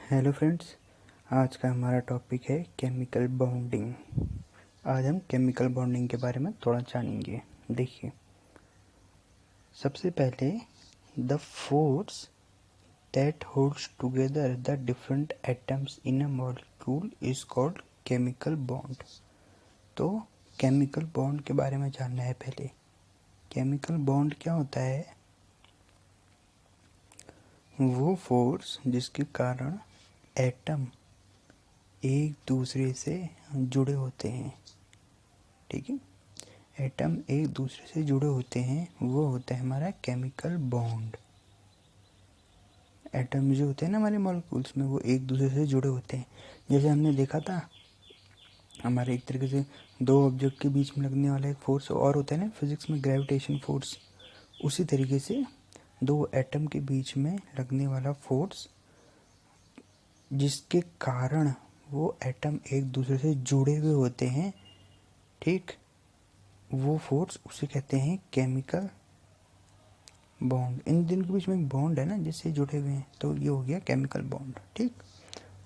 Hello friends, आज का हमारा टॉपिक है केमिकल बॉन्डिंग। आज हम केमिकल बॉन्डिंग के बारे में थोड़ा जानेंगे। देखिए, सबसे पहले the force that holds together the different atoms in a molecule is called chemical bond. तो केमिकल बॉन्ड के बारे में जानना है। पहले केमिकल बॉन्ड क्या होता है? वो फोर्स जिसके कारण एटम एक दूसरे से जुड़े होते हैं। ठीक है, एटम एक दूसरे से जुड़े होते हैं, वो होता है हमारा केमिकल बॉन्ड। एटम जो होते हैं ना हमारे मॉलिक्यूल्स में, वो एक दूसरे से जुड़े होते हैं। जैसे हमने देखा था, हमारे एक तरीके से दो ऑब्जेक्ट के बीच में लगने वाला एक फोर्स और होता है ना फिजिक्स में, ग्रेविटेशन फोर्स। उसी तरीके से दो एटम के बीच में लगने वाला फोर्स जिसके कारण वो एटम एक दूसरे से जुड़े हुए होते हैं, ठीक, वो फोर्स उसे कहते हैं केमिकल बॉन्ड। इन दोनों के बीच में एक बॉन्ड है ना, जिससे जुड़े हुए हैं, तो ये हो गया केमिकल बॉन्ड। ठीक,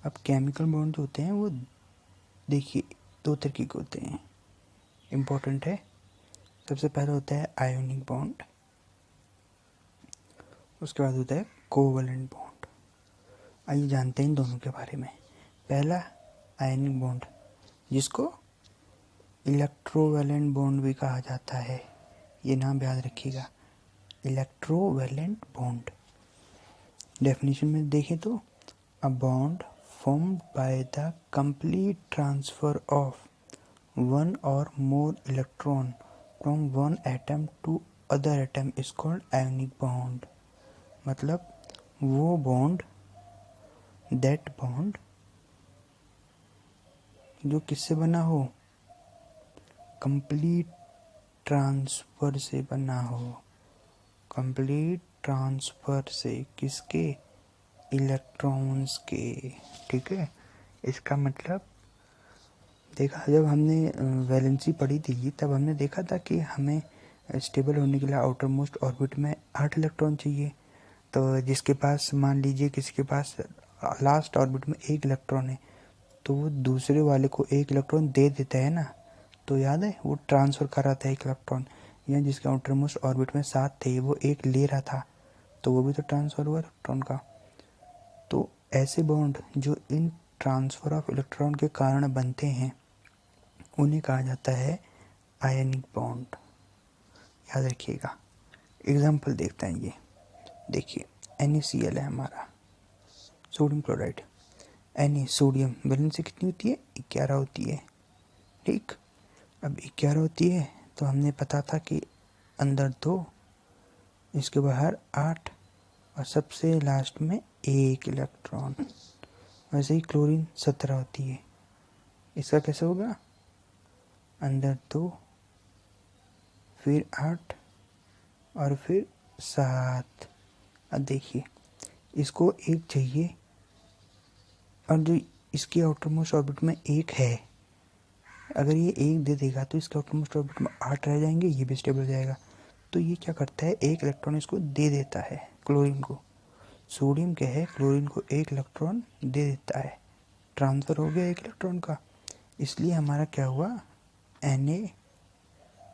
अब केमिकल बॉन्ड जो होते हैं वो देखिए दो तरीके के होते हैं, इम्पोर्टेंट है। सबसे पहला होता है आयोनिक बॉन्ड, उसके बाद होता है कोवलेंट बॉन्ड। आइए जानते हैं इन दोनों के बारे में। पहला आयोनिक बॉन्ड, जिसको इलेक्ट्रोवैलेंट बॉन्ड भी कहा जाता है, ये नाम याद रखिएगा, इलेक्ट्रोवैलेंट बॉन्ड। डेफिनेशन में देखें तो a bond formed by the complete transfer of one or more electron from one atom to other atom is called ionic bond। मतलब वो बॉन्ड, दैट बॉन्ड जो किससे बना हो, कंप्लीट ट्रांसफर से बना हो। कंप्लीट ट्रांसफर से किसके? इलेक्ट्रॉन्स के। ठीक है, इसका मतलब देखा, जब हमने वैलेंसी पढ़ी थी तब हमने देखा था कि हमें स्टेबल होने के लिए आउटर मोस्ट ऑर्बिट में 8 इलेक्ट्रॉन चाहिए। तो जिसके पास, मान लीजिए किसी के पास लास्ट ऑर्बिट में 1 इलेक्ट्रॉन है, तो वो दूसरे वाले को 1 इलेक्ट्रॉन दे देता है ना। तो याद है, वो ट्रांसफ़र कर रहा था 1 इलेक्ट्रॉन। या जिसके आउटर मोस्ट ऑर्बिट में 7 थे, वो 1 ले रहा था, तो वो भी तो ट्रांसफ़र हुआ इलेक्ट्रॉन का। तो ऐसे बॉन्ड जो इन ट्रांसफ़र ऑफ इलेक्ट्रॉन के कारण बनते हैं, उन्हें कहा जाता है आयनिक बॉन्ड। याद रखिएगा। एग्जाम्पल देखते हैं। ये देखिए, NaCl है हमारा, sodium chloride. Na sodium valency कितनी होती है? 11 होती है। ठीक, अब 11 होती है तो हमने पता था कि अंदर 2, इसके बाहर 8, और सबसे लास्ट में 1 इलेक्ट्रॉन। वैसे ही क्लोरीन 17 होती है। इसका कैसे होगा? अंदर 2, फिर 8 और फिर 7। अब देखिए, इसको 1 चाहिए, और जो इसकी आउटर मोस्ट ऑर्बिट में 1 है, अगर ये 1 दे देगा तो इसके आउटर मोस्ट ऑर्बिट में 8 रह जाएंगे, ये भी स्टेबल हो जाएगा। तो ये क्या करता है, 1 इलेक्ट्रॉन इसको दे देता है, क्लोरीन को। सोडियम क्या है, क्लोरीन को 1 इलेक्ट्रॉन दे देता है, ट्रांसफ़र हो गया 1 इलेक्ट्रॉन का। इसलिए हमारा क्या हुआ, Na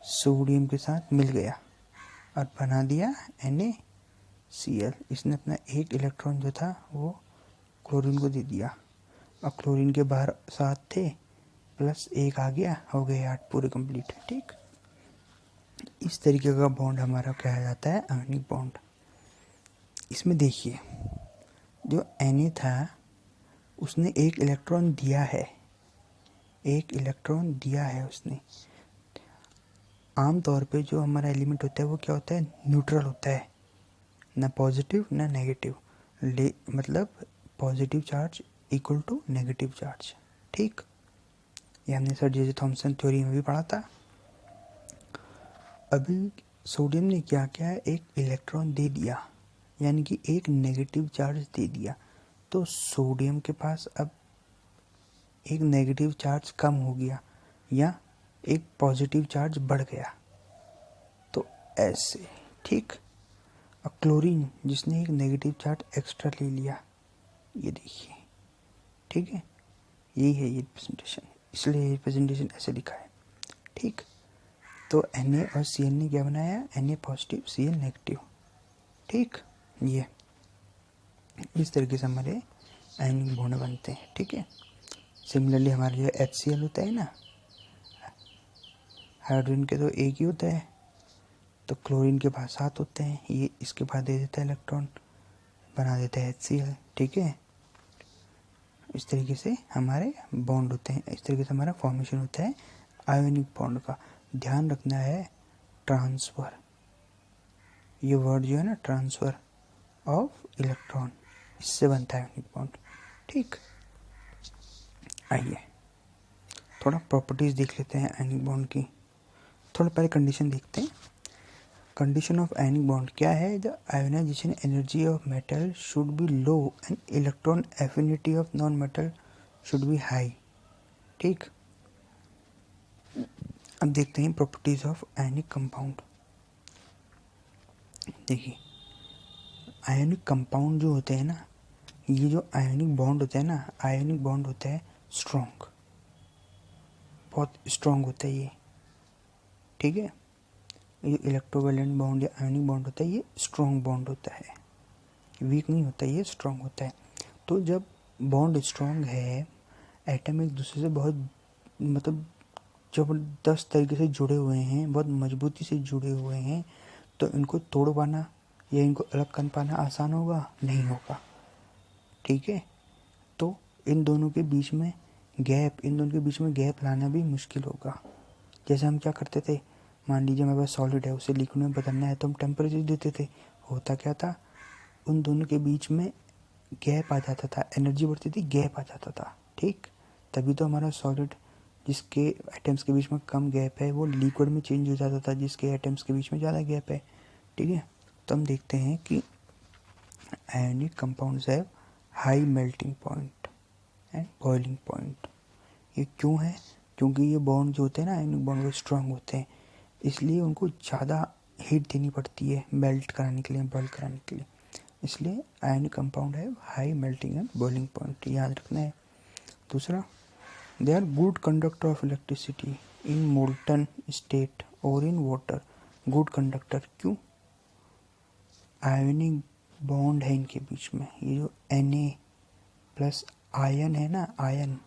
सोडियम के साथ मिल गया और बना दिया NaCl। इसने अपना 1 इलेक्ट्रॉन जो था वो क्लोरीन को दे दिया, और क्लोरीन के बाहर 7 थे, प्लस 1 आ गया, हो गए 8 पूरे कंप्लीट। ठीक, इस तरीके का बॉन्ड हमारा कहा जाता है आयनिक बॉन्ड। इसमें देखिए, जो Na था उसने 1 इलेक्ट्रॉन दिया है, 1 इलेक्ट्रॉन दिया है उसने। आमतौर पे जो हमारा एलिमेंट होता है वो क्या होता है, न्यूट्रल होता है, ना पॉजिटिव ना नेगेटिव। मतलब positive charge equal to negative charge. ठीक, ये हमने सर जे थॉमसन थ्योरी में भी पढ़ा था। अभी सोडियम ने क्या किया है, 1 इलेक्ट्रॉन दे दिया, यानी कि 1 नेगेटिव चार्ज दे दिया। तो सोडियम के पास अब 1 नेगेटिव चार्ज कम हो गया, या 1 पॉजिटिव चार्ज बढ़ गया, तो ऐसे। ठीक, और क्लोरीन जिसने 1 नेगेटिव चार्ज एक्स्ट्रा ले लिया, ये देखिए, ठीक है, यही है ये रिप्रेजेंटेशन, इसलिए ये रिप्रेजेंटेशन ऐसे लिखा है। ठीक, तो Na और Cl ने क्या बनाया, Na पॉजिटिव Cl नेगेटिव। ठीक, ये इस तरीके से हमारे आयनिक बॉन्ड बनते हैं। ठीक है, सिमिलरली हमारा जो HCl होता है ना, हाइड्रोजन के तो एक ही होता है, तो क्लोरीन के पास 7 होते हैं, ये इसके पास दे देता है इलेक्ट्रॉन, बना देता है HCl। ठीक है, इस तरीके से हमारे बॉन्ड होते हैं, इस तरीके से हमारा फॉर्मेशन होता है आयोनिक बॉन्ड का। ध्यान रखना है ट्रांसफ़र, ये वर्ड जो है ना, ट्रांसफ़र ऑफ इलेक्ट्रॉन, इससे बनता है आयोनिक बॉन्ड। ठीक, आइए थोड़ा प्रॉपर्टीज़ देख लेते हैं आयोनिक बॉन्ड की। थोड़ा पहले कंडीशन देखते हैं। कंडीशन ऑफ आयोनिक बॉन्ड क्या है, the ionization energy of metal should be low and electron affinity of non metal should be high. ठीक, अब देखते हैं प्रॉपर्टीज ऑफ आयोनिक कंपाउंड। देखिए, आयोनिक कंपाउंड जो होते हैं ना, ये जो आयोनिक बॉन्ड होता है ना, आयोनिक बॉन्ड होता है स्ट्रॉन्ग, बहुत स्ट्रॉन्ग होता है ये। ठीक है, ये इलेक्ट्रोवैलेंट बॉन्ड या आयोनिक बॉन्ड होता है, ये स्ट्रॉन्ग बॉन्ड होता है, वीक नहीं होता, ये स्ट्रॉन्ग होता है। तो जब बॉन्ड स्ट्रॉन्ग है, एटम एक दूसरे से बहुत मतलब जबरदस्त तरीके से जुड़े हुए हैं, बहुत मजबूती से जुड़े हुए हैं, तो इनको तोड़ पाना या इनको अलग कर पाना आसान होगा? नहीं होगा। ठीक है, तो इन दोनों के बीच में गैप लाना भी मुश्किल होगा। जैसे हम क्या करते थे, मान लीजिए हमारे पास सॉलिड है, उसे लिक्विड में बदलना है तो हम टेम्परेचर देते थे, होता क्या था, उन दोनों के बीच में गैप आ जाता था, एनर्जी बढ़ती थी, गैप आ जाता था। ठीक, तभी तो हमारा सॉलिड जिसके एटम्स के बीच में कम गैप है वो लिक्विड में चेंज हो जाता था जिसके एटम्स के बीच में ज़्यादा गैप है। ठीक है, तो हम देखते हैं कि ionic compounds have high melting point and boiling point. ये क्यों है? क्योंकि ये बॉन्ड जो होते हैं ना, आयोनिक बॉन्ड वो स्ट्रांग होते हैं, इसलिए उनको ज़्यादा हीट देनी पड़ती है मेल्ट कराने के लिए, बॉयल कराने के लिए, इसलिए आयोनिक कंपाउंड है high melting and boiling point, याद रखना है। दूसरा, they are good conductor of electricity in molten state और इन वाटर। गुड कंडक्टर क्यों? आयोनिक बॉन्ड है इनके बीच में, ये जो Na प्लस आयन है ना, आयन,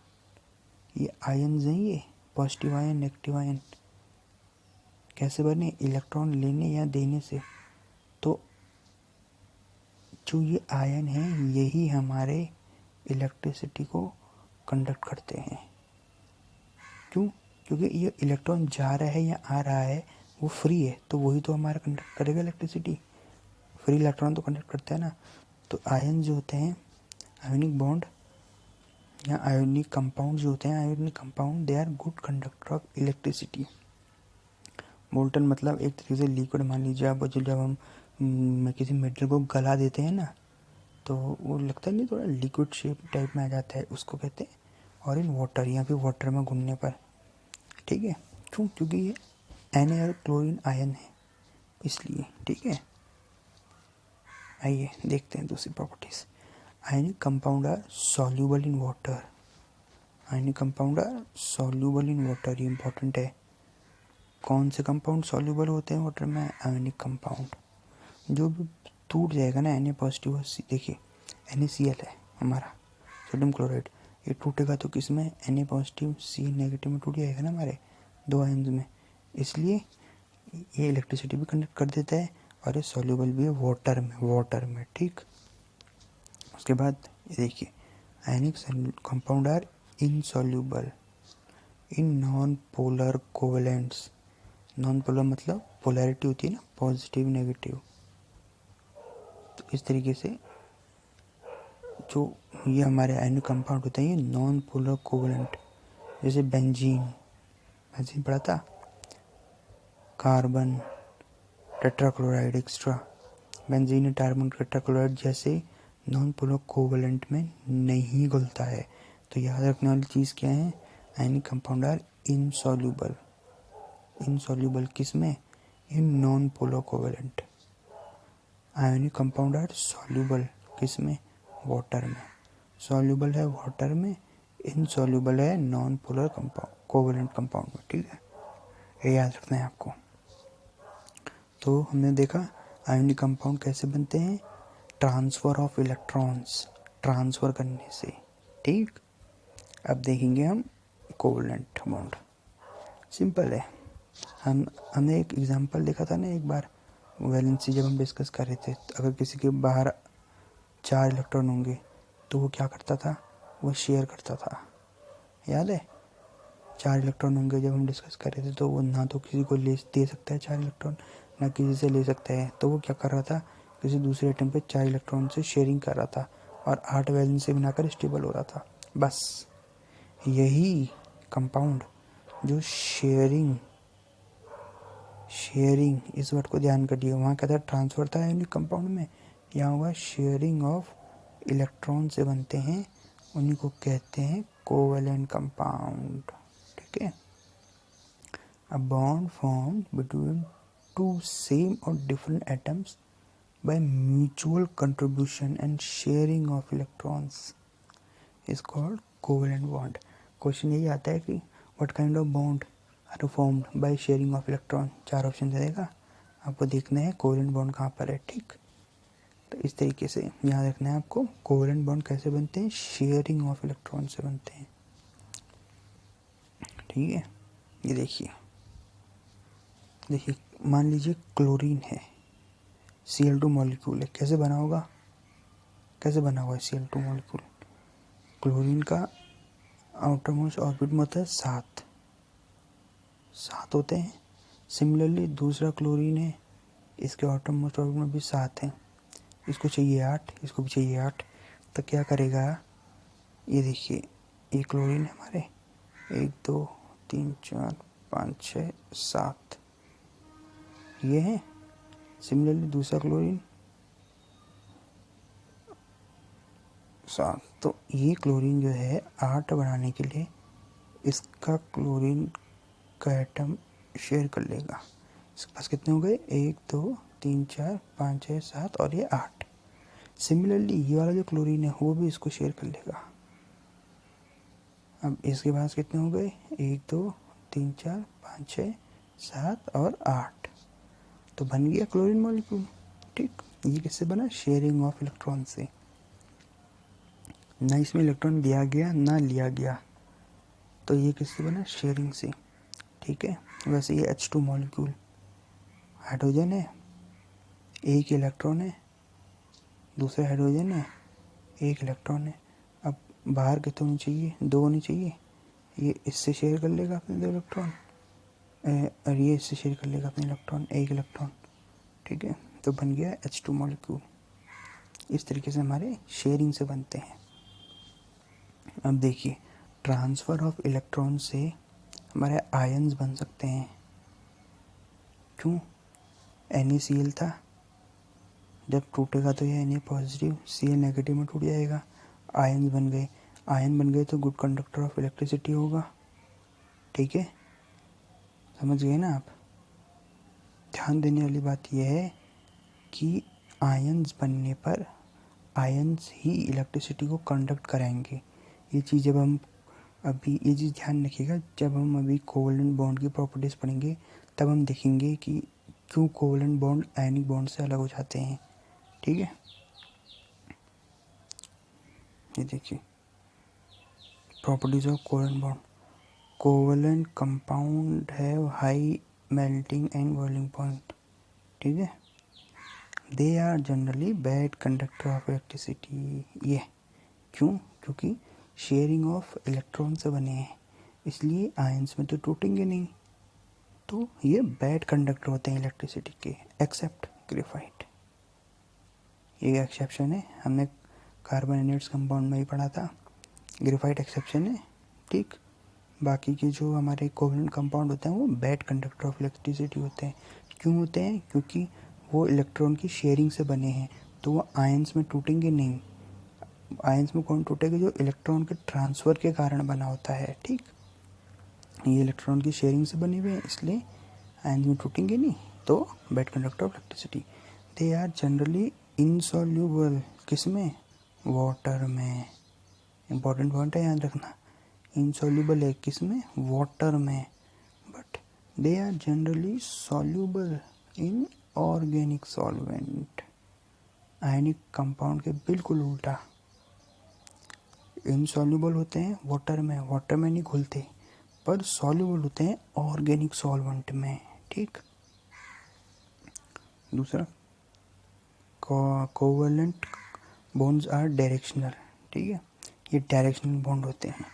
ये आयन्स हैं, ये पॉजिटिव आयन नेगेटिव आयन, कैसे बने? इलेक्ट्रॉन लेने या देने से। तो जो ये आयन है यही हमारे इलेक्ट्रिसिटी को कंडक्ट करते हैं। क्यों? क्योंकि ये इलेक्ट्रॉन जा रहा है या आ रहा है वो फ्री है, तो वही तो हमारा कंडक्ट करेगा इलेक्ट्रिसिटी, फ्री इलेक्ट्रॉन तो कंडक्ट करता है ना। तो आयन जो होते हैं, आयोनिक बॉन्ड या आयोनिक कंपाउंड जो होते हैं, ionic compound they are good conductor of electricity. Molten मतलब एक तरीके से लिक्विड, मान लीजिए आप, जब हम किसी मेटल को गला देते हैं ना, तो वो लगता नहीं थोड़ा लिक्विड शेप टाइप में आ जाता है, उसको कहते हैं। और इन वाटर, या फिर वाटर में घुलने पर। ठीक है, क्यों? क्योंकि ये Na और क्लोरीन आयन है, इसलिए। ठीक है, आइए देखते हैं दूसरी properties. Ionic compound are soluble in water. Ionic compound are soluble in water, ये इंपॉर्टेंट है। कौन से कंपाउंड सॉल्यूबल होते हैं वाटर में? Ionic compound. जो भी टूट जाएगा ना, Na पॉजिटिव, देखिए NaCl है हमारा, सोडियम क्लोराइड, ये टूटेगा तो किस में? Na पॉजिटिव C नेगेटिव में टूट जाएगा ना, हमारे दो आयन्स में, इसलिए ये इलेक्ट्रिसिटी भी कंडक्ट कर देता है और ये सॉल्यूबल भी है वाटर में। ठीक, उसके बाद ये देखिए, ionic compound are insoluble in non polar covalents. Non polar मतलब पोलैरिटी होती है ना, पॉजिटिव नेगेटिव, तो इस तरीके से जो ये हमारे आयनिक कंपाउंड होते हैं ये नॉन पोलर कोवेलेंट, जैसे बेंजीन पढ़ा था, carbon tetrachloride extra, benzene carbon tetrachloride जैसे नॉन पोलर कोवेलेंट में नहीं घुलता है। तो याद रखने वाली चीज़ क्या है? Ionic compound are insoluble. Insoluble किस में? In non polar covalent. Ionic compound are soluble किस में? वाटर में। सॉल्युबल है वाटर में, इनसॉल्युबल है non polar compound covalent compound में, ठीक है, ये याद रखना है आपको। तो हमने देखा आयोनिक कंपाउंड कैसे बनते हैं, ट्रांसफर ऑफ इलेक्ट्रॉन्स, ट्रांसफर करने से, ठीक। अब देखेंगे हम कोवेलेंट बॉन्ड, सिंपल है। हमने एक एग्जांपल देखा था ना एक बार वैलेंसी, जब हम डिस्कस कर रहे थे, अगर किसी के बाहर 4 इलेक्ट्रॉन होंगे तो वो क्या करता था, वो शेयर करता था, याद है। 4 इलेक्ट्रॉन होंगे जब हम डिस्कस कर रहे थे, तो वो ना तो किसी को ले दे सकता है 4 इलेक्ट्रॉन, ना किसी से ले सकता है, तो वो क्या कर रहा था, किसी दूसरे एटम पे 4 इलेक्ट्रॉन से शेयरिंग कर रहा था और 8 वैलेंसी बनाकर स्टेबल हो रहा था। बस यही कंपाउंड जो शेयरिंग इस वर्ड को ध्यान करिए, वहाँ क्या था, ट्रांसफर था आयोनिक कंपाउंड में, यहाँ हुआ शेयरिंग ऑफ इलेक्ट्रॉन से बनते हैं, उन्हीं को कहते हैं कोवेलेंट कंपाउंड, ठीक है। A bond formed between two same और different atoms by mutual contribution and sharing of electrons is called covalent bond. Question यही आता है कि what kind of bond are formed by sharing of electron, 4 option दे देगा, आपको देखना है कोवेलेंट बॉन्ड कहाँ पर है, ठीक। तो इस तरीके से याद रखना है आपको, कोवेलेंट बॉन्ड कैसे बनते हैं, शेयरिंग ऑफ इलेक्ट्रॉन से बनते हैं, ठीक है। ये देखिए मान लीजिए क्लोरीन है, Cl2 मॉलिक्यूल है, कैसे बना होगा, कैसे बना हुआ है Cl2 मॉलिक्यूल, क्लोरीन का आउटर मोस्ट ऑर्बिट में होता है 7 होते हैं। सिमिलरली दूसरा क्लोरीन है, इसके आउटर मोस्ट ऑर्बिट में भी 7 हैं, इसको चाहिए 8, इसको भी चाहिए 8, तो क्या करेगा, ये देखिए ये क्लोरीन है हमारे, 1 2 3 4 5 6 7 ये है। सिमिलरली दूसरा क्लोरीन 7, तो ये क्लोरीन जो है 8 बनाने के लिए इसका क्लोरीन का एटम शेयर कर लेगा, इसके पास कितने हो गए, 1 2 3 4 5 6 7 और ये 8। सिमिलरली ये वाला जो क्लोरीन है वो भी इसको शेयर कर लेगा। अब इसके पास कितने हो गए, 1 2 3 4 5 6 7 और 8, तो बन गया क्लोरीन मॉलिक्यूल, ठीक। ये किससे बना, शेयरिंग ऑफ इलेक्ट्रॉन से, ना इसमें इलेक्ट्रॉन दिया गया ना लिया गया, तो ये किससे बना, शेयरिंग से, ठीक है। वैसे ये H2 मॉलिक्यूल, हाइड्रोजन है, एक इलेक्ट्रॉन है, दूसरा हाइड्रोजन है, एक इलेक्ट्रॉन है। अब बाहर कितने होने चाहिए, 2 होने चाहिए, ये इससे शेयर कर लेगा अपने 2 इलेक्ट्रॉन और ये इससे शेयर कर लेगा अपने इलेक्ट्रॉन, एक इलेक्ट्रॉन, ठीक है। तो बन गया H2 मॉलिक्यूल। इस तरीके से हमारे शेयरिंग से बनते हैं। अब देखिए ट्रांसफ़र ऑफ इलेक्ट्रॉन से हमारे आयन्स बन सकते हैं, क्यों, NaCl था, जब टूटेगा तो ये Na पॉजिटिव Cl नेगेटिव में टूट जाएगा, आयन बन गए, आयन बन गए तो गुड कंडक्टर ऑफ इलेक्ट्रिसिटी होगा, ठीक है, समझ गए ना आप। ध्यान देने वाली बात यह है कि आयन्स बनने पर आयन्स ही इलेक्ट्रिसिटी को कंडक्ट कराएंगे। ये चीज़ जब हम अभी ये चीज़ ध्यान रखिएगा, जब हम अभी कोवेलेंट बॉन्ड की प्रॉपर्टीज़ पढ़ेंगे तब हम देखेंगे कि क्यों कोवेलेंट बॉन्ड आयनिक बॉन्ड से अलग हो जाते हैं, ठीक है। ये देखिए properties of covalent bond, covalent compound have high melting and boiling point, ठीक है। They are generally bad conductor of electricity, ये क्यों, क्योंकि शेयरिंग ऑफ इलेक्ट्रॉन से बने हैं, इसलिए आयंस में तो टूटेंगे नहीं, तो ये बैड कंडक्टर होते हैं इलेक्ट्रिसिटी के, एक्सेप्ट ग्रेफाइट। ये एक्सेप्शन है, हमने कार्बोनेट्स कंपाउंड में ही पढ़ा था, ग्रेफाइट एक्सेप्शन है, ठीक। बाकी के जो हमारे कोवेलेंट कंपाउंड होते हैं वो बैड कंडक्टर ऑफ इलेक्ट्रिसिटी होते हैं। क्यों होते हैं, क्योंकि वो इलेक्ट्रॉन की शेयरिंग से बने हैं, तो वो आयंस में टूटेंगे नहीं। आयंस में कौन टूटेगा, जो इलेक्ट्रॉन के ट्रांसफ़र के कारण बना होता है, ठीक। ये इलेक्ट्रॉन की शेयरिंग से बने हुए हैं, इसलिए आयंस में टूटेंगे नहीं, तो bad conductor of electricity. They are generally insoluble, किस में, वाटर में, इंपॉर्टेंट पॉइंट है, याद रखना। इनसॉल्युबल है किस में? वाटर में, but they are generally soluble in organic solvent. Ionic compound के बिल्कुल उल्टा, इनसॉल्युबल होते हैं वाटर में नहीं घुलते, पर सॉल्युबल होते हैं ऑर्गेनिक सॉल्वेंट में, ठीक। दूसरा, कोवेलेंट बॉन्ड्स आर डायरेक्शनल, ठीक है, ये डायरेक्शनल बॉन्ड होते हैं।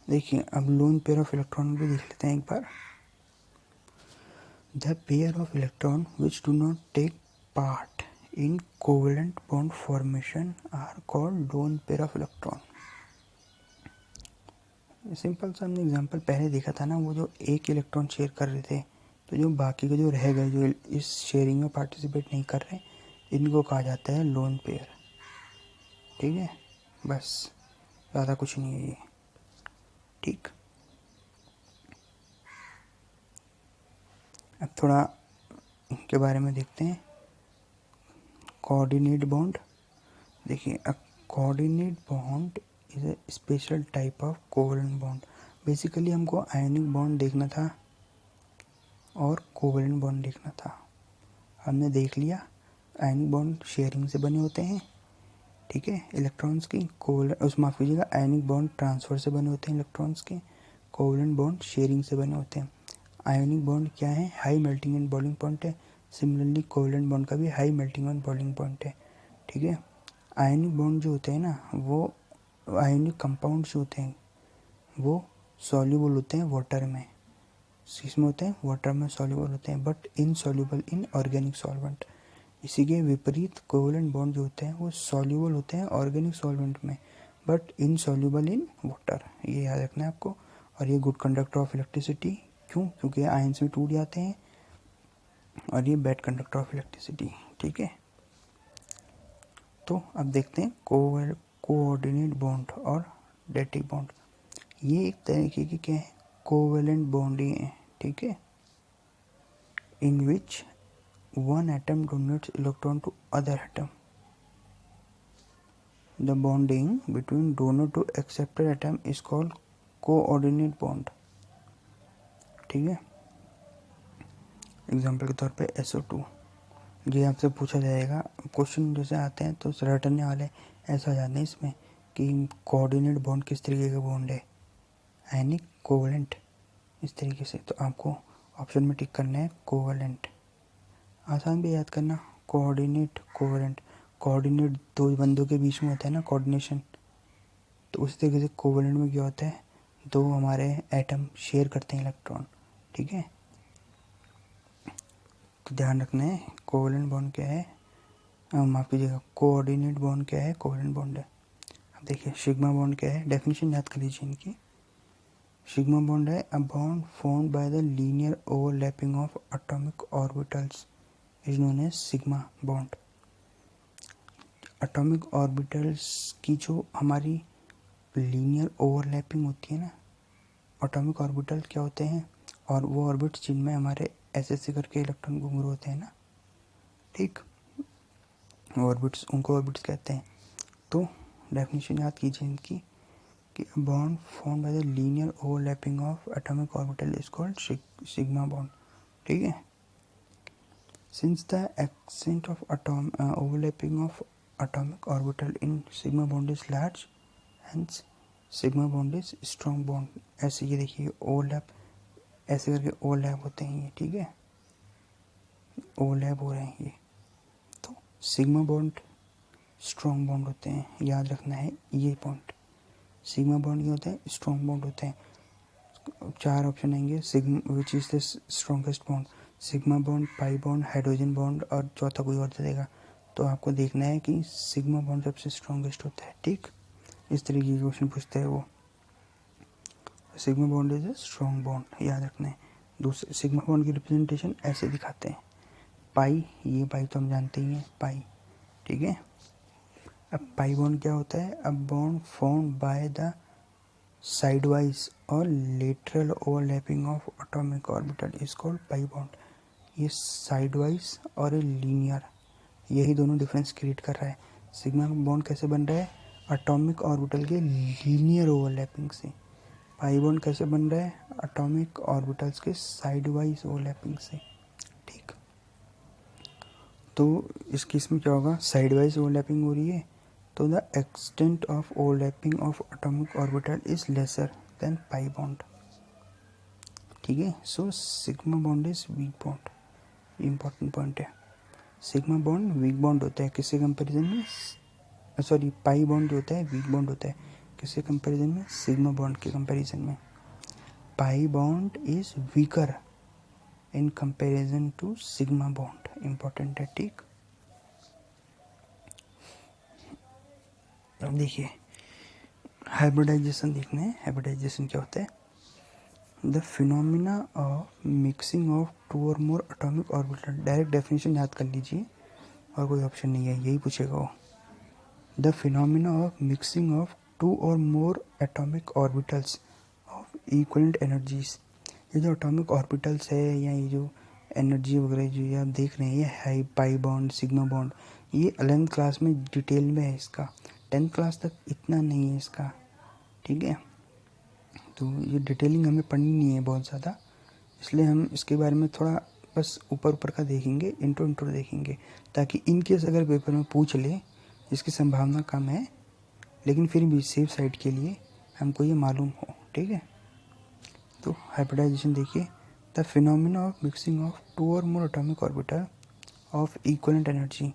देखिए अब लोन पेयर ऑफ इलेक्ट्रॉन भी देख लेते हैं एक बार। The pair of electron which do not take part in covalent bond formation are called lone pair of electron. Simple सा हमने एग्जांपल पहले देखा था ना, वो जो एक इलेक्ट्रॉन शेयर कर रहे थे, तो जो बाकी के जो रह गए, जो इस शेयरिंग में पार्टिसिपेट नहीं कर रहे, इनको कहा जाता है लोन पेयर, ठीक है। बस ज़्यादा कुछ नहीं है ये, ठीक। अब थोड़ा इनके बारे में देखते हैं। कोऑर्डिनेट बॉन्ड, देखिए अ coordinate bond is a special type of covalent bond. Basically हमको आयनिक बॉन्ड देखना था और कोवेलेंट बॉन्ड देखना था। हमने देख लिया, आयनिक बॉन्ड शेयरिंग से बने होते हैं, ठीक है, इलेक्ट्रॉन्स की। माफ़ कीजिएगा, आयनिक बॉन्ड ट्रांसफ़र से बने होते हैं इलेक्ट्रॉन्स के। कोवेलेंट बॉन्ड शेयरिंग से बने होते हैं। आयनिक बॉन्ड क्या है? High melting and boiling point है। सिमिलरली कोवेलेंट बॉन्ड का भी high melting and boiling point है, ठीक है। आयनिक बॉन्ड जो होते हैं ना, वो आयनिक कंपाउंड जो होते हैं वो सॉल्युबल होते हैं वाटर में। किसमें होते हैं? वाटर में सॉल्युबल होते हैं, but insoluble in organic solvent. इसी के विपरीत कोवेलेंट बॉन्ड जो होते हैं वो सॉल्युबल होते हैं ऑर्गेनिक सॉल्वेंट में, बट इनसॉल्युबल इन वाटर। ये याद रखना है आपको। और ये गुड कंडक्टर ऑफ इलेक्ट्रिसिटी, क्यों? क्योंकि आयंस में टूट जाते हैं, और ये बैड कंडक्टर ऑफ इलेक्ट्रिसिटी, ठीक है। तो अब देखते हैं कोऑर्डिनेट बॉन्ड और डेटिक बॉन्ड। ये एक तरीके की क्या है? कोवेलेंट बॉन्ड ही है, ठीक है, इन विच one atom donates electron to other atom. The bonding between donor to accepted atom is called coordinate bond, ठीक है। एग्जाम्पल के तौर पे SO2, ये आपसे पूछा जाएगा, क्वेश्चन जैसे आते हैं तो रटने वाले ऐसा आ जाते हैं इसमें कि कोऑर्डिनेट बॉन्ड किस तरीके का बॉन्ड है, आयनिक, कोवेलेंट, इस तरीके से। तो आपको ऑप्शन में टिक करना है कोवेलेंट। आसान भी याद करना, कोऑर्डिनेट, कोवेलेंट। कोऑर्डिनेट दो बंदों के बीच में होता है ना, कोऑर्डिनेशन, तो उसी तरीके से कोवेलेंट में क्या होता है? दो हमारे एटम शेयर करते हैं इलेक्ट्रॉन, ठीक है। तो ध्यान रखना है, कोवेलेंट बॉन्ड क्या है, माफ़ कीजिएगा, कोऑर्डिनेट बॉन्ड क्या है, कोवेलेंट बॉन्ड है। अब देखिए सिग्मा बॉन्ड क्या है, डेफिनेशन याद कर लीजिए इनकी। सिग्मा बॉन्ड है a bond formed by the linear overlapping of atomic orbitals is known as sigma bond. Atomic orbitals की जो हमारी लीनियर ओवरलैपिंग होती है ना, एटॉमिक ऑर्बिटल क्या होते हैं? और वो ऑर्बिट्स जिनमें हमारे ऐसे करके इलेक्ट्रॉन घूम रहे होते हैं ना, ठीक, ऑर्बिट्स, उनको ऑर्बिट्स कहते हैं। तो डेफिनेशन याद कीजिए इनकी कि bond form by the linear overlapping of atomic orbital is called sigma bond, ठीक है। Since the extent of overlapping of atomic orbital in sigma bond is large, hence sigma bond is strong bond। ऐसे ये देखिए overlap, ऐसे करके overlap होते हैं ये, ठीक है, ओवरलैप हो रहे हैं ये। तो सिग्मा बॉन्ड स्ट्रॉन्ग बॉन्ड होते हैं, याद रखना है ये पॉइंट। सिग्मा बॉन्ड ये होते हैं, स्ट्रॉन्ग बॉन्ड होते हैं। चार ऑप्शन आएंगे, sigma which is the strongest bond, sigma bond, pi bond, hydrogen bond, और चौथा कोई और दे देगा। तो आपको देखना है कि सिग्मा बॉन्ड सबसे स्ट्रॉन्गेस्ट होता है, ठीक। इस तरीके की क्वेश्चन पूछता है वो। Sigma bond is a strong bond, याद रखना है। दूसरे सिग्मा बॉन्ड की रिप्रेजेंटेशन ऐसे दिखाते हैं, पाई, ये पाई तो हम जानते ही हैं, पाई, ठीक है। अब पाई बॉन्ड क्या होता है? A bond formed by the side wise और lateral overlapping of atomic orbital is called pi bond. ये साइड वाइज और लीनियर, यही दोनों डिफरेंस क्रिएट कर रहा है। सिग्मा बॉन्ड कैसे बन रहा है? एटॉमिक ऑर्बिटल के लीनियर ओवरलैपिंग से। पाई बॉन्ड कैसे बन रहा है? एटॉमिक ऑर्बिटल्स के साइड वाइज ओवरलैपिंग से। ठीक, तो इस केस में क्या होगा? साइड वाइज ओवरलैपिंग हो रही है, तो the extent of overlapping of atomic orbital is lesser than pi bond. ठीक है, so sigma bond is weak bond. Important point है, सिग्मा बॉन्ड वीक बॉन्ड होता है किसके कंपैरिजन में? सॉरी, पाई बॉन्ड जो होता है वीक बॉन्ड होता है किसके कंपैरिजन में? सिग्मा बॉन्ड के कंपैरिजन में। Pi bond is weaker in comparison to sigma bond. Important है। ठीक, अब देखिए हाइब्रिडाइजेशन देखना है। हाइब्रिडाइजेशन क्या होता है? The phenomena of mixing of two और more atomic orbital. Direct definition याद कर लीजिए, और कोई ऑप्शन नहीं है, यही पूछेगा वो। The phenomena of mixing of two और more atomic orbitals of equivalent energies. ये जो एटॉमिक ऑर्बिटल्स है या ये जो एनर्जी वगैरह जो ये आप देख रहे हैं, ये high pi bond, sigma bond, ये 11th क्लास में डिटेल में है इसका। 10th क्लास तक इतना नहीं है इसका। ठीक है, तो ये डिटेलिंग हमें पढ़नी नहीं है बहुत ज़्यादा, इसलिए हम इसके बारे में थोड़ा बस ऊपर ऊपर का देखेंगे, इंट्रो देखेंगे, ताकि इन केस अगर पेपर में पूछ ले, इसकी संभावना कम है, लेकिन फिर भी सेफ साइड के लिए हमको ये मालूम हो। ठीक है, तो हाइब्रिडाइजेशन देखिए, the phenomena of mixing of two और more atomic orbital of equivalent energy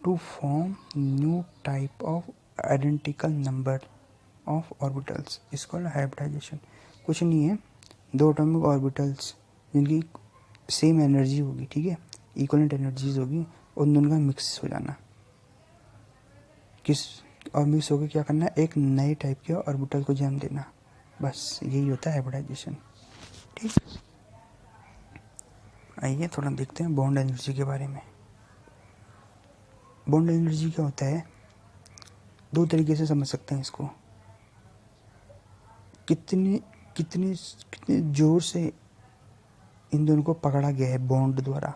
to form new type of identical number of orbitals is called hybridization. कुछ नहीं है, दो एटॉमिक ऑर्बिटल्स जिनकी सेम एनर्जी होगी, ठीक है, इक्वलेंट एनर्जीज होगी, उन दोनों का मिक्स हो जाना। किस और मिक्स होकर क्या करना? एक नए टाइप के ऑर्बिटल को जन्म देना। बस यही होता है हाइब्रिडाइजेशन। ठीक, आइए थोड़ा देखते हैं बॉन्ड एनर्जी के बारे में। बॉन्ड एनर्जी क्या होता है? दो तरीके से समझ सकते हैं इसको। कितनी कितनी कितने जोर से इन दोनों को पकड़ा गया है बॉन्ड द्वारा।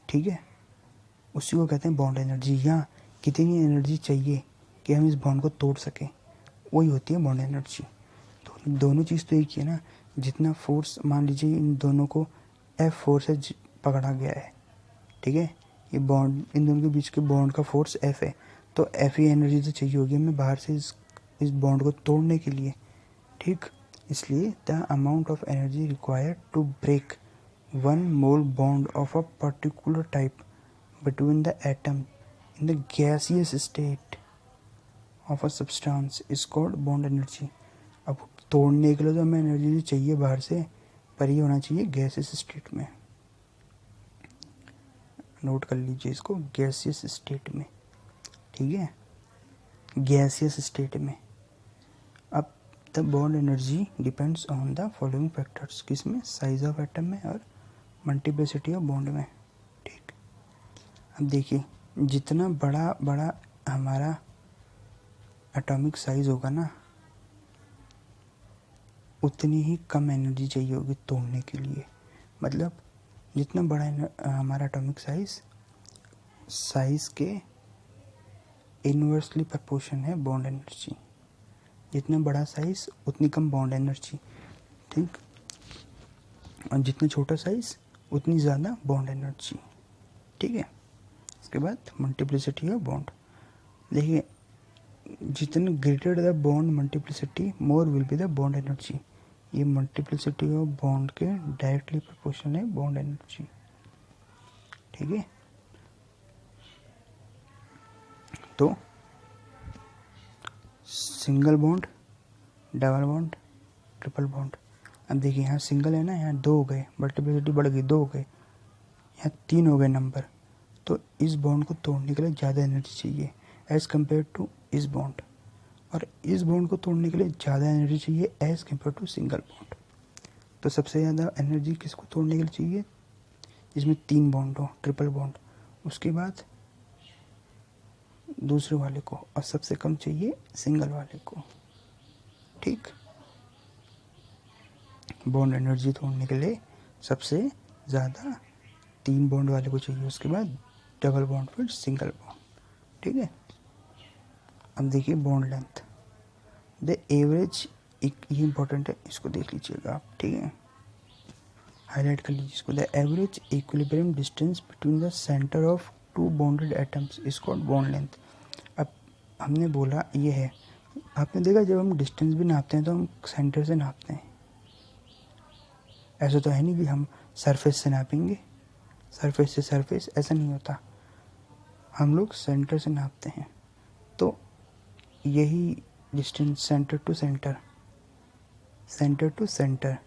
ठीक है, उसी को कहते हैं बॉन्ड एनर्जी, या कितनी एनर्जी चाहिए कि हम इस बॉन्ड को तोड़ सकें, वही होती है बॉन्ड एनर्जी। तो दोनों चीज़ तो एक ही है ना। जितना फोर्स, मान लीजिए इन दोनों को F फोर्स से पकड़ा गया है, ठीक है, ये बॉन्ड, इन दोनों के बीच के बॉन्ड का फोर्स F है, तो F ही एनर्जी तो चाहिए होगी हमें बाहर से इस बॉन्ड को तोड़ने के लिए। ठीक, इसलिए the amount of energy required to break one mole bond of a particular type between the atom in the gaseous state of a substance is called bond energy. अब तोड़ने के लिए तो हमें एनर्जी चाहिए बाहर से, पर ये होना चाहिए गैसियस स्टेट में। नोट कर लीजिए इसको, गैसियस स्टेट में। ठीक है, गैसियस स्टेट में। अब the bond energy depends on the following factors. किस में? साइज ऑफ एटम में और मल्टीप्लिसिटी ऑफ बॉन्ड में। ठीक, अब देखिए, जितना बड़ा बड़ा हमारा एटॉमिक साइज होगा ना, उतनी ही कम एनर्जी चाहिए होगी तोड़ने के लिए। मतलब जितना बड़ा हमारा एटॉमिक साइज के इन्वर्सली प्रोपोर्शन है बॉन्ड एनर्जी। जितना बड़ा साइज उतनी कम बॉन्ड एनर्जी। ठीक, और जितना छोटा साइज उतनी ज़्यादा बॉन्ड एनर्जी। ठीक है, इसके बाद मल्टीप्लिसिटी ऑफ बॉन्ड। देखिए, जितना greater the bond multiplicity, more will be the bond energy. ये मल्टीप्लिसिटी ऑफ बॉन्ड के डायरेक्टली प्रोपोर्शनल है बॉन्ड एनर्जी। ठीक है, तो single bond, double bond, triple bond. अब देखिए, यहाँ सिंगल है ना, यहाँ दो हो गए, मल्टीप्लिसिटी बढ़ गई, दो हो गए, यहाँ तीन हो गए नंबर। तो इस बॉन्ड को तोड़ने के लिए ज़्यादा एनर्जी चाहिए एज़ कम्पेयर टू इस बॉन्ड, और इस बॉन्ड को तोड़ने के लिए ज़्यादा एनर्जी चाहिए as compare to single bond. तो सबसे ज़्यादा एनर्जी किसको तोड़ने के लिए चाहिए? जिसमें तीन बॉन्ड हो, ट्रिपल बॉन्ड, उसके बाद दूसरे वाले को, और सबसे कम चाहिए सिंगल वाले को। ठीक, बॉन्ड एनर्जी तोड़ने के लिए सबसे ज़्यादा तीन बॉन्ड वाले को चाहिए, उसके बाद डबल बॉन्ड, फिर सिंगल बॉन्ड। ठीक है। अब देखिए बॉन्ड लेंथ, द एवरेज, ये इंपॉर्टेंट है, इसको देख लीजिएगा आप, ठीक है, हाईलाइट कर लीजिए इसको। The average equilibrium distance between the centre of two bonded atoms is called bond length. अब हमने बोला ये है, आपने देखा जब हम डिस्टेंस भी नापते हैं तो हम सेंटर से नापते हैं, ऐसा तो है नहीं कि हम सरफेस से नापेंगे, सरफेस से सरफेस, ऐसा नहीं होता, हम लोग सेंटर से नापते हैं। तो यही distance centre to centre, centre to centre,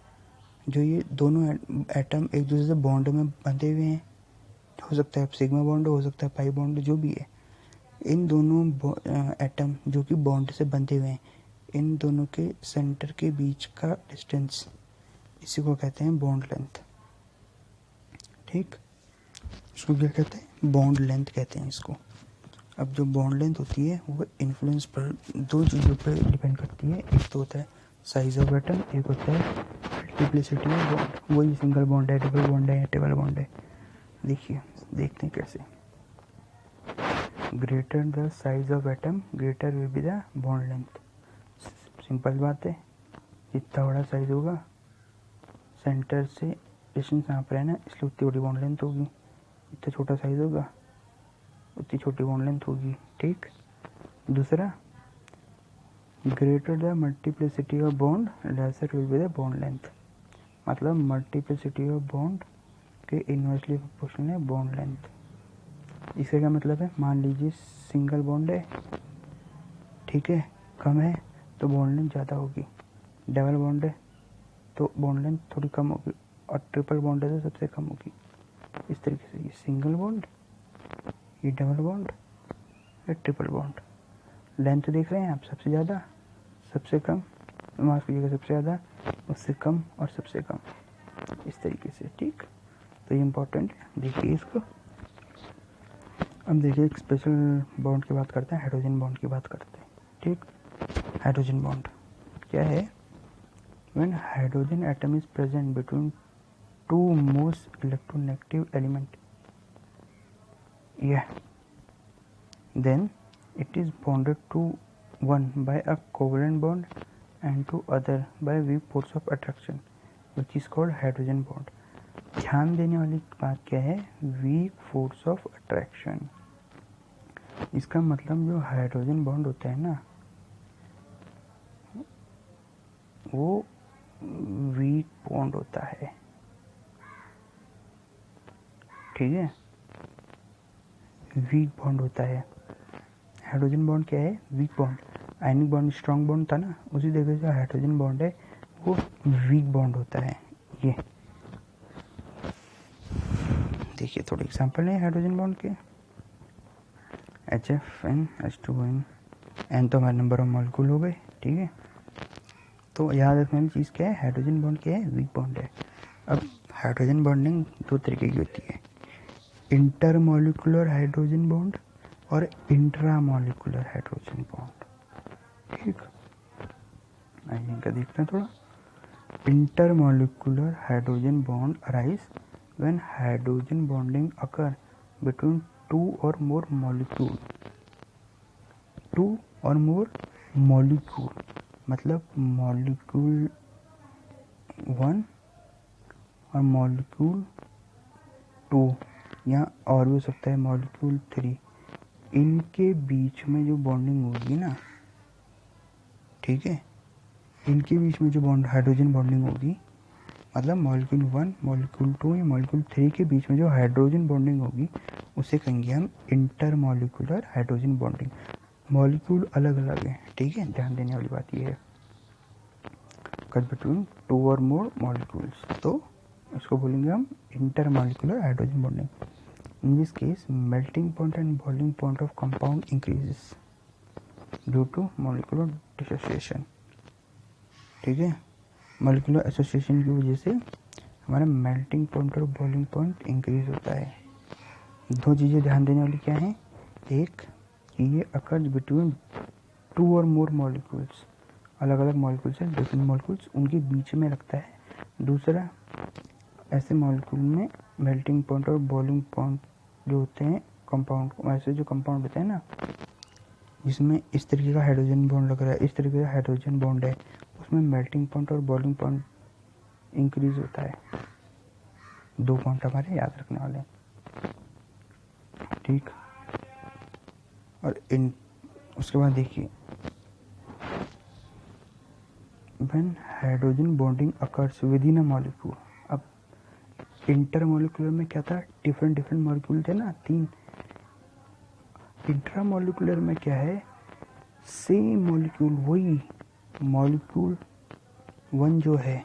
जो ये दोनों एटम एक दूसरे से बॉन्ड में बंधे हुए हैं, हो सकता है सिग्मा बॉन्ड, हो सकता है पाई बॉन्ड, जो भी है, इन दोनों एटम जो कि बॉन्ड से बंधे हुए हैं, इन दोनों के सेंटर के बीच का डिस्टेंस, इसी को कहते हैं बॉन्ड लेंथ, ठीक। इसको क्या कहते हैं, बॉन्ड लेंथ कहते हैं इसको। अब जो बॉन्ड लेंथ होती है वो इन्फ्लुएंस पर दो चीज़ों पर डिपेंड करती है, एक तो होता है साइज ऑफ एटम, एक होता है मल्टीप्लिसिटी ऑफ बॉन्ड। वही सिंगल बॉन्ड है, डबल बॉन्ड है, ट्रिपल बॉन्ड है, देखिए देखते हैं कैसे। Greater the size of atom greater will be the bond length. Simple बात है, जितना बड़ा साइज होगा, सेंटर से डिस्टेंस यहाँ पर है ना, इसलिए उतनी बड़ी बॉन्ड लेंथ होगी, जितना छोटा साइज होगा उतनी छोटी बॉन्ड लेंथ होगी, ठीक। दूसरा, greater the multiplicity of bond laser will be the bond length, मतलब मल्टीप्लिसिटी ऑफ बॉन्ड के इन्वर्सली प्रोपोर्शनल है बॉन्ड लेंथ। इसका क्या मतलब है, मान लीजिए सिंगल बॉन्ड है, ठीक है, कम है तो बॉन्ड लेंथ ज़्यादा होगी, डबल बॉन्ड है तो बॉन्ड लेंथ थोड़ी कम होगी, और ट्रिपल बॉन्ड है तो सबसे कम होगी। इस तरीके से ये सिंगल बॉन्ड, ये डबल बॉन्ड, ये ट्रिपल बॉन्ड, लेंथ देख रहे हैं आप, सबसे ज़्यादा, सबसे कम, माफ कीजिएगा, सबसे ज़्यादा, उससे कम और सबसे कम, इस तरीके से, ठीक। तो ये इम्पोर्टेंट है, देखिए इसको। अब देखिए एक स्पेशल बॉन्ड की बात करते हैं, हाइड्रोजन बॉन्ड की बात करते हैं, ठीक। हाइड्रोजन बॉन्ड क्या है, when hydrogen atom is present between two most electronegative element, yeah, then it is bonded to one by a covalent bond and to other by weak force of attraction which is called hydrogen bond. ध्यान देने वाली बात क्या है, weak force of attraction. इसका मतलब जो hydrogen bond होता है ना, वो वीक बॉन्ड होता है, ठीक है, वीक बॉन्ड होता है। हाइड्रोजन बॉन्ड क्या है, weak bond. Ionic bond strong bond था ना, उसी जगह से हाइड्रोजन बॉन्ड है वो वीक बॉन्ड होता है। ये देखिए थोड़े एग्जांपल है हाइड्रोजन बॉन्ड के, HFN H2O N तो हमारे नंबर ऑफ मॉलिक्यूल हो गए, ठीक है। तो याद रखने वाली चीज़ क्या है, हाइड्रोजन बॉन्ड क्या है, वीक बॉन्ड है। अब हाइड्रोजन बॉन्डिंग दो तरीके की होती है, इंटरमॉलिक्यूलर हाइड्रोजन बॉन्ड और इंट्रामॉलिक्यूलर हाइड्रोजन बॉन्ड, ठीक। आइए इनका देखते हैं थोड़ा। Intermolecular hydrogen bond arise when hydrogen bonding occur between two और मोर मॉलिक्यूल, टू और मोर मॉलिक्यूल, मतलब मॉलिक्यूल 1 और मॉलिक्यूल 2, या और भी हो सकता है मॉलिक्यूल 3, इनके बीच में जो बॉन्डिंग होगी ना, ठीक है, इनके बीच में जो बॉन्ड हाइड्रोजन बॉन्डिंग होगी, मतलब मॉलिक्यूल 1 मॉलिक्यूल 2 या मॉलिक्यूल 3 के बीच में जो हाइड्रोजन बॉन्डिंग होगी उसे कहेंगे हम इंटरमॉलिक्यूलर हाइड्रोजन बॉन्डिंग। मॉलिक्यूल अलग अलग है, ठीक है, ध्यान देने वाली बात यह है, कट बिटवीन टू और मोर मॉलिक्यूल्स, तो इसको बोलेंगे हम intermolecular hydrogen bonding. In this case melting point and boiling point of compound increases due to molecular dissociation, ठीक है। मॉलिक्यूलर एसोसिएशन की वजह से हमारा मेल्टिंग पॉइंट और बॉइलिंग पॉइंट इंक्रीज होता है। दो चीज़ें ध्यान देने वाली क्या हैं, एक कि ये अकर्स बिटवीन टू और मोर मॉलिक्यूल्स, अलग अलग मॉलिक्यूल्स हैं, डिफरेंट मॉलिक्यूल्स, उनके बीच में लगता है। दूसरा, ऐसे मॉलिक्यूल में मेल्टिंग पॉइंट और बॉइलिंग पॉइंट जो होते हैं कंपाउंड, वैसे जो कंपाउंड होते हैं ना जिसमें इस तरीके का हाइड्रोजन बॉन्ड लग रहा है, इस तरीके का हाइड्रोजन बॉन्ड है, उसमें मेल्टिंग पॉइंट और बॉइलिंग पॉइंट इंक्रीज होता है। 2 पॉइंट हमारे याद रखने वाले हैं, ठीक। और उसके बाद देखिए when hydrogen bonding occurs within a molecule. अब इंटरमॉलिक्यूलर में क्या था, डिफरेंट डिफरेंट मॉलिक्यूल थे ना 3। इंट्रामॉलिक्यूलर में क्या है, सेम मॉलिक्यूल, वही मॉलिक्यूल 1 जो है,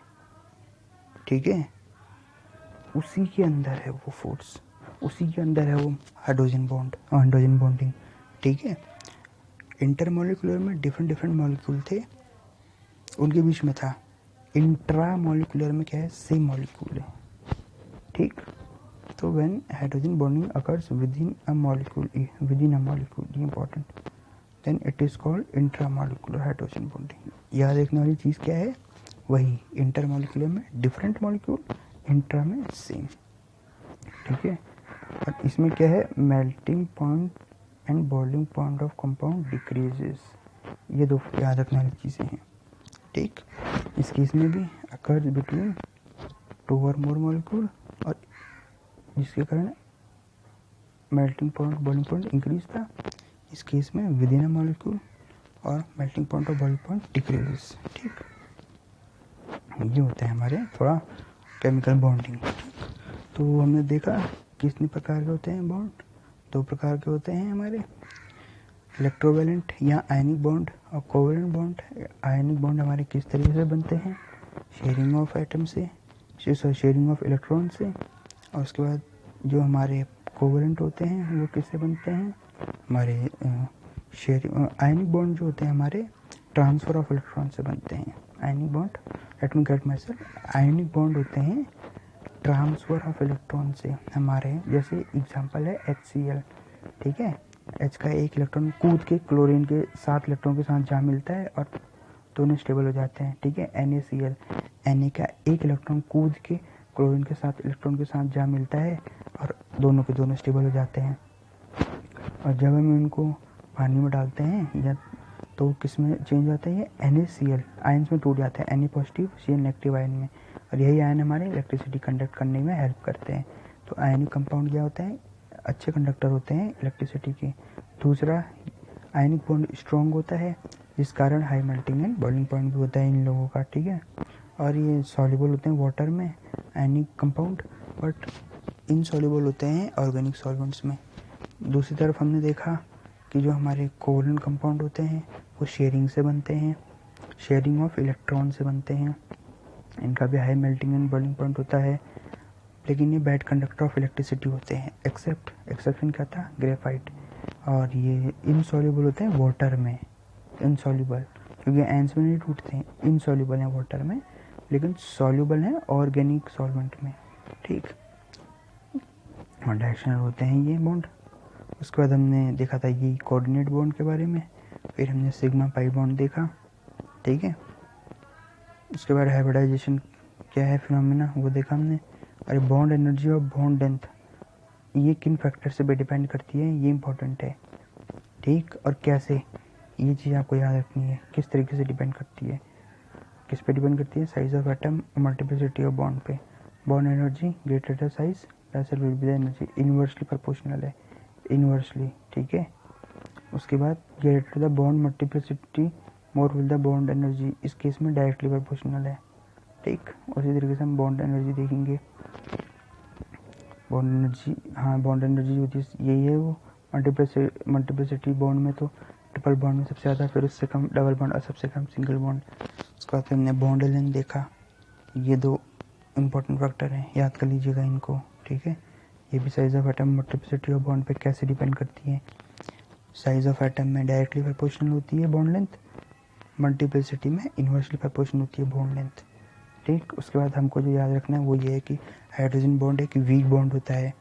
ठीक है, उसी के अंदर है वो फोर्स, उसी के अंदर है वो हाइड्रोजन बॉन्डिंग, ठीक है। इंटरमॉलिक्यूलर में डिफरेंट डिफरेंट मॉलिक्यूल थे, उनके बीच में था। इंट्रामॉलिक्यूलर में क्या है, सेम मॉलिक्यूल है, ठीक। तो when hydrogen bonding occurs within a molecule, ये important, then it is called intramolecular hydrogen bonding. याद रखने वाली चीज़ क्या है, वही इंटरमॉलिक्यूलर में डिफरेंट मॉलिक्यूल, इंट्रा में सेम, ठीक है। और इसमें क्या है, melting point and boiling point of compound decreases, ये 2 याद रखने वाली चीज़ें हैं, ठीक। इस केस में भी अकर्स बिटवीन 2 और मोर मॉलिक्यूल, और जिसके कारण melting point boiling point increase था। इस केस में विद इन अ मॉलिक्यूल और मेल्टिंग पॉइंट और बॉइलिंग पॉइंट डिक्रीजेस, ठीक। ये होता है हमारे थोड़ा केमिकल बॉन्डिंग। तो हमने देखा कितने प्रकार के होते हैं बॉन्ड, 2 प्रकार के होते हैं हमारे, इलेक्ट्रोवैलेंट या आयनिक बॉन्ड और कोवैलेंट बॉन्ड। आयनिक बॉन्ड हमारे किस तरीके से बनते हैं, शेयरिंग ऑफ एटम से, शेयरिंग ऑफ इलेक्ट्रॉन से। और उसके बाद जो हमारे कोवैलेंट होते हैं वो किससे बनते हैं, हमारे शेयरिंग, आयनिक बॉन्ड जो होते हैं हमारे ट्रांसफ़र ऑफ इलेक्ट्रॉन से बनते हैं। Ionic bond, let me get my self, ionic bond होते हैं ट्रांसफ़र ऑफ इलेक्ट्रॉन से हमारे, जैसे एग्जांपल है HCl, ठीक है। H का 1 इलेक्ट्रॉन कूद के क्लोरीन के 7 इलेक्ट्रॉन के साथ जा मिलता है और दोनों स्टेबल हो जाते हैं, ठीक है। NaCl, Na का 1 इलेक्ट्रॉन कूद के क्लोरीन के 7 इलेक्ट्रॉन के साथ जा मिलता है और दोनों के दोनों स्टेबल हो जाते हैं। और जब हम इनको पानी में डालते हैं या तो किस में चेंज होते हैं, NaCl आयन्स में टूट जाते हैं, Na positive Cl negative ion में, और यही आयन हमारे इलेक्ट्रिसिटी कंडक्ट करने में हेल्प करते हैं। तो आयनिक कंपाउंड क्या होता है, अच्छे कंडक्टर होते हैं इलेक्ट्रिसिटी के। दूसरा, आयनिक बॉन्ड स्ट्रॉन्ग होता है, जिस कारण high melting and boiling point भी होता है इन लोगों का, ठीक है। और ये सॉल्युबल होते हैं वाटर में आयनिक कंपाउंड, बट इनसॉल्युबल होते हैं ऑर्गेनिक सॉल्वेंट्स में। दूसरी तरफ हमने देखा कि जो हमारे कोवैलेंट कंपाउंड होते हैं वो शेयरिंग से बनते हैं, शेयरिंग ऑफ इलेक्ट्रॉन से बनते हैं। इनका भी high melting and boiling point होता है, लेकिन ये बैड कंडक्टर ऑफ इलेक्ट्रिसिटी होते हैं, एक्सेप्शन क्या था, ग्रेफाइट। और ये इनसॉल्युबल होते हैं वाटर में, इनसॉल्युबल क्योंकि आयंस में नहीं टूटते हैं, इनसॉल्युबल हैं वाटर में, लेकिन सॉल्युबल हैं ऑर्गेनिक सॉल्वेंट में, ठीक। और डायरेक्शनल होते हैं ये बॉन्ड। उसके बाद हमने देखा था ये कोऑर्डिनेट बॉन्ड के बारे में, फिर हमने सिग्मा पाई बॉन्ड देखा, ठीक है। उसके बाद हाइब्रिडाइजेशन क्या है फिनोमेना वो देखा हमने। और बॉन्ड एनर्जी और बॉन्ड लेंथ ये किन फैक्टर से भी डिपेंड करती है, ये इंपॉर्टेंट है, ठीक। और कैसे, ये चीज़ आपको याद रखनी है, किस तरीके से डिपेंड करती है, किस पे डिपेंड करती है, size of atom, multiplicity of bond पे। Bond energy greater the size lesser will be the energy, inversely proportional है, इन्वर्सली, ठीक है। उसके बाद greater the bond multiplicity more will the bond energy, इस केस में डायरेक्टली प्रोपोर्शनल है, ठीक। उसी तरीके से हम बॉन्ड एनर्जी देखेंगे। बॉन्ड एनर्जी, हाँ बॉन्ड एनर्जी होती है यही है वो, मल्टीप्लिसिटी बॉन्ड में तो ट्रिपल बॉन्ड में सबसे ज़्यादा, फिर उससे कम डबल बॉन्ड और सबसे कम सिंगल बॉन्ड। उसके बाद हमने बॉन्ड लेंथ देखा। ये 2 इम्पोर्टेंट फैक्टर हैं, याद कर लीजिएगा इनको, ठीक है। ये भी size of atom multiplicity of bond पे कैसे डिपेंड करती है। साइज ऑफ एटम में डायरेक्टली प्रोपोर्शनल होती है बॉन्ड लेंथ, मल्टीप्लिसिटी में इन्वर्सली प्रोपोर्शनल होती है बॉन्ड लेंथ, ठीक। उसके बाद हमको जो याद रखना है वो ये है कि हाइड्रोजन बॉन्ड एक वीक बॉन्ड होता है,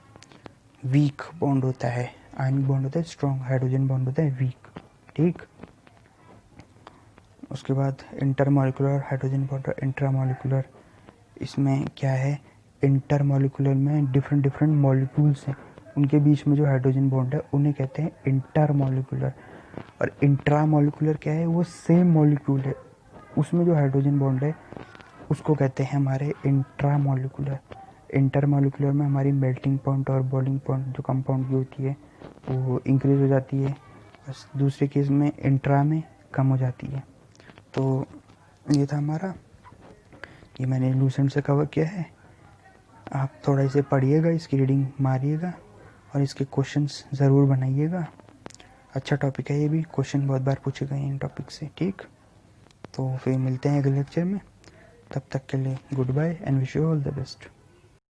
वीक बॉन्ड होता है, आयनिक बॉन्ड होता है स्ट्रॉन्ग, हाइड्रोजन बॉन्ड होता है वीक, ठीक। उसके बाद इंटरमॉलिक्यूलर हाइड्रोजन बॉन्ड और इंट्रामॉलिक्यूलर, इसमें क्या है, इंटरमॉलिक्यूलर में डिफरेंट डिफरेंट मॉलिक्यूल्स हैं, उनके बीच में जो हाइड्रोजन बॉन्ड है उन्हें कहते हैं इंटरमॉलिक्यूलर। और इंट्रामॉलिक्यूलर क्या है, वो सेम मॉलिक्यूल है, उसमें जो हाइड्रोजन बॉन्ड है उसको कहते हैं हमारे इंट्रामॉलिक्यूलर। इंटरमॉलिक्यूलर में हमारी मेल्टिंग पॉइंट और बॉइलिंग पॉइंट जो कंपाउंड की होती है वो इंक्रीज हो जाती है, बस दूसरे केस में इंट्रा में कम हो जाती है। तो ये था हमारा, ये मैंने लूसेंट से कवर किया है। आप थोड़ा इसे पढ़िएगा, इसकी रीडिंग मारिएगा और इसके क्वेश्चंस ज़रूर बनाइएगा। अच्छा टॉपिक है ये भी, क्वेश्चन बहुत बार पूछे गए इन टॉपिक से। ठीक, तो फिर मिलते हैं अगले लेक्चर में, तब तक के लिए good bye and wish you all the best.